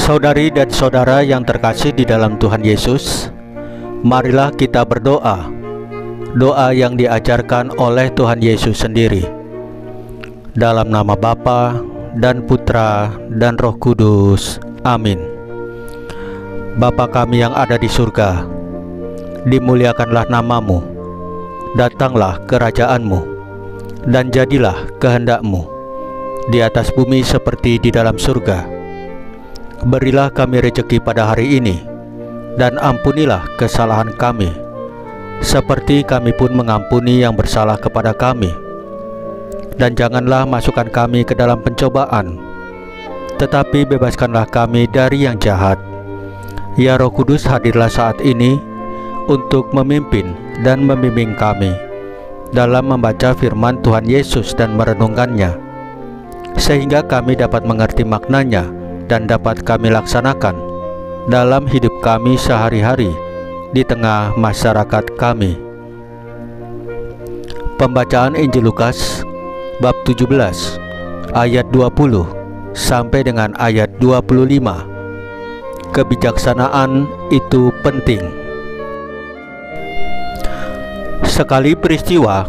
Saudari dan saudara yang terkasih di dalam Tuhan Yesus, marilah kita berdoa. Doa yang diajarkan oleh Tuhan Yesus sendiri. Dalam nama Bapa dan Putra dan Roh Kudus. Amin. Bapa kami yang ada di surga, dimuliakanlah namamu, datanglah kerajaanmu, dan jadilah kehendak-Mu di atas bumi seperti di dalam surga. Berilah kami rejeki pada hari ini, dan ampunilah kesalahan kami, seperti kami pun mengampuni yang bersalah kepada kami. Dan janganlah masukkan kami ke dalam pencobaan, tetapi bebaskanlah kami dari yang jahat. Ya Roh Kudus, hadirlah saat ini untuk memimpin dan membimbing kami dalam membaca firman Tuhan Yesus dan merenungkannya, sehingga kami dapat mengerti maknanya dan dapat kami laksanakan dalam hidup kami sehari-hari di tengah masyarakat kami. Pembacaan Injil Lukas bab 17 ayat 20 sampai dengan ayat 25. Kebijaksanaan itu penting. Sekali peristiwa,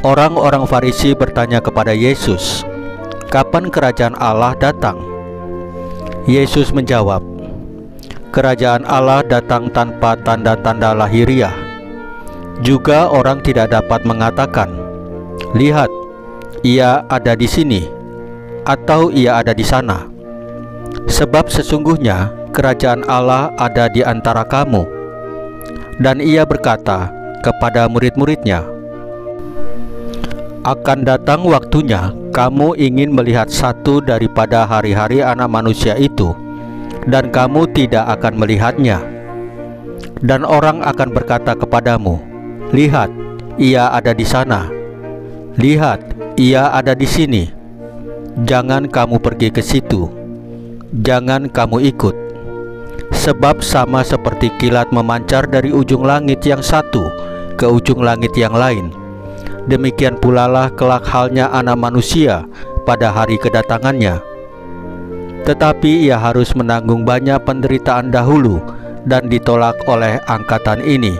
orang-orang Farisi bertanya kepada Yesus, "Kapan kerajaan Allah datang?" Yesus menjawab, "Kerajaan Allah datang tanpa tanda-tanda lahiriah. Juga orang tidak dapat mengatakan, 'Lihat, ia ada di sini,' atau 'ia ada di sana.' Sebab sesungguhnya kerajaan Allah ada di antara kamu." Dan ia berkata kepada murid-muridnya, "Akan datang waktunya kamu ingin melihat satu daripada hari-hari Anak Manusia itu, dan kamu tidak akan melihatnya. Dan orang akan berkata kepadamu, 'Lihat, ia ada di sana,' 'Lihat, ia ada di sini.' Jangan kamu pergi ke situ, jangan kamu ikut. Sebab sama seperti kilat memancar dari ujung langit yang satu ke ujung langit yang lain, demikian pula lah kelak halnya Anak Manusia pada hari kedatangannya. Tetapi ia harus menanggung banyak penderitaan dahulu dan ditolak oleh angkatan ini."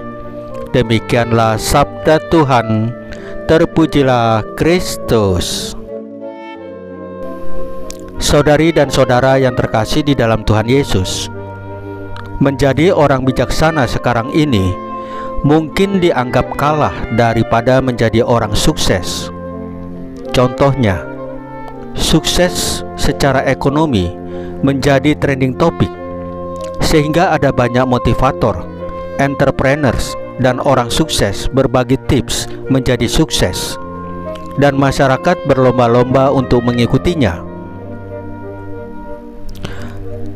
Demikianlah sabda Tuhan. Terpujilah Kristus. Saudari dan saudara yang terkasih di dalam Tuhan Yesus, menjadi orang bijaksana sekarang ini mungkin dianggap kalah daripada menjadi orang sukses. Contohnya, sukses secara ekonomi menjadi trending topik, sehingga ada banyak motivator, entrepreneurs, dan orang sukses berbagi tips menjadi sukses, dan masyarakat berlomba-lomba untuk mengikutinya.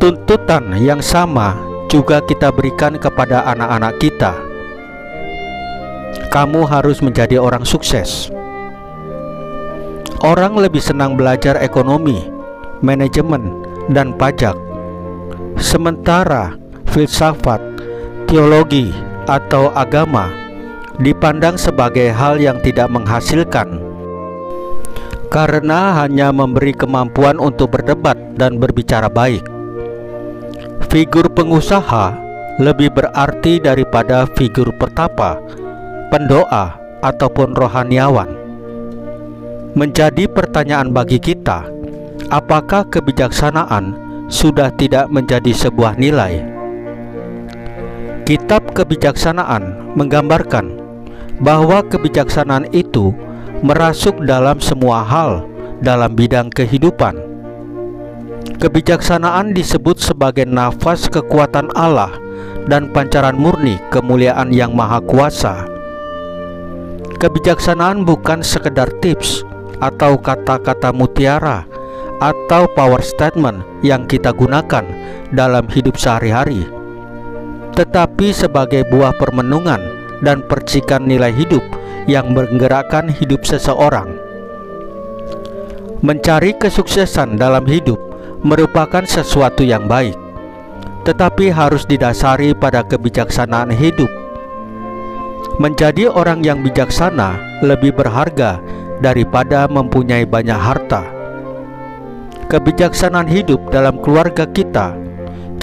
Tuntutan yang sama juga kita berikan kepada anak-anak kita. Kamu harus menjadi orang sukses. Orang lebih senang belajar ekonomi, manajemen, dan pajak, sementara filsafat, teologi, atau agama dipandang sebagai hal yang tidak menghasilkan, karena hanya memberi kemampuan untuk berdebat dan berbicara baik. Figur pengusaha lebih berarti daripada figur petapa, pendoa, ataupun rohaniawan. Menjadi pertanyaan bagi kita, apakah kebijaksanaan sudah tidak menjadi sebuah nilai? Kitab Kebijaksanaan menggambarkan bahwa kebijaksanaan itu merasuk dalam semua hal dalam bidang kehidupan. Kebijaksanaan disebut sebagai nafas kekuatan Allah dan pancaran murni kemuliaan Yang Maha Kuasa. Kebijaksanaan bukan sekedar tips atau kata-kata mutiara atau power statement yang kita gunakan dalam hidup sehari-hari, tetapi sebagai buah permenungan dan percikan nilai hidup yang menggerakkan hidup seseorang. Mencari kesuksesan dalam hidup merupakan sesuatu yang baik, tetapi harus didasari pada kebijaksanaan hidup. Menjadi orang yang bijaksana lebih berharga daripada mempunyai banyak harta. Kebijaksanaan hidup dalam keluarga kita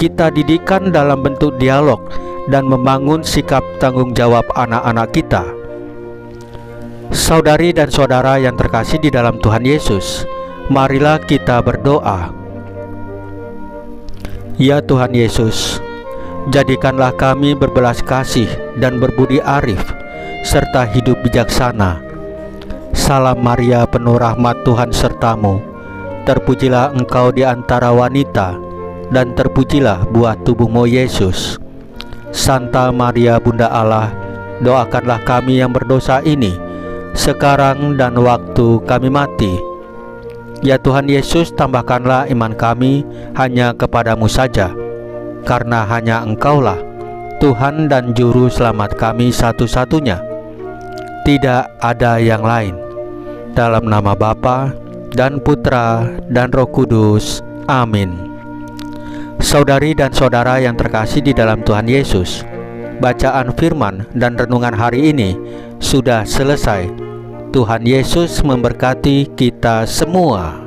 kita didikan dalam bentuk dialog dan membangun sikap tanggung jawab anak-anak kita. Saudari dan saudara yang terkasih di dalam Tuhan Yesus, marilah kita berdoa. Ya Tuhan Yesus, jadikanlah kami berbelas kasih dan berbudi arif, serta hidup bijaksana. Salam Maria, penuh rahmat, Tuhan sertamu. Terpujilah engkau di antara wanita, dan terpujilah buah tubuhmu Yesus. Santa Maria Bunda Allah, doakanlah kami yang berdosa ini, sekarang dan waktu kami mati. Ya Tuhan Yesus, tambahkanlah iman kami hanya kepadamu saja, karena hanya Engkaulah Tuhan dan Juru Selamat kami satu-satunya. Tidak ada yang lain. Dalam nama Bapa dan Putra dan Roh Kudus. Amin. Saudari dan saudara yang terkasih di dalam Tuhan Yesus, bacaan firman dan renungan hari ini sudah selesai. Tuhan Yesus memberkati kita semua.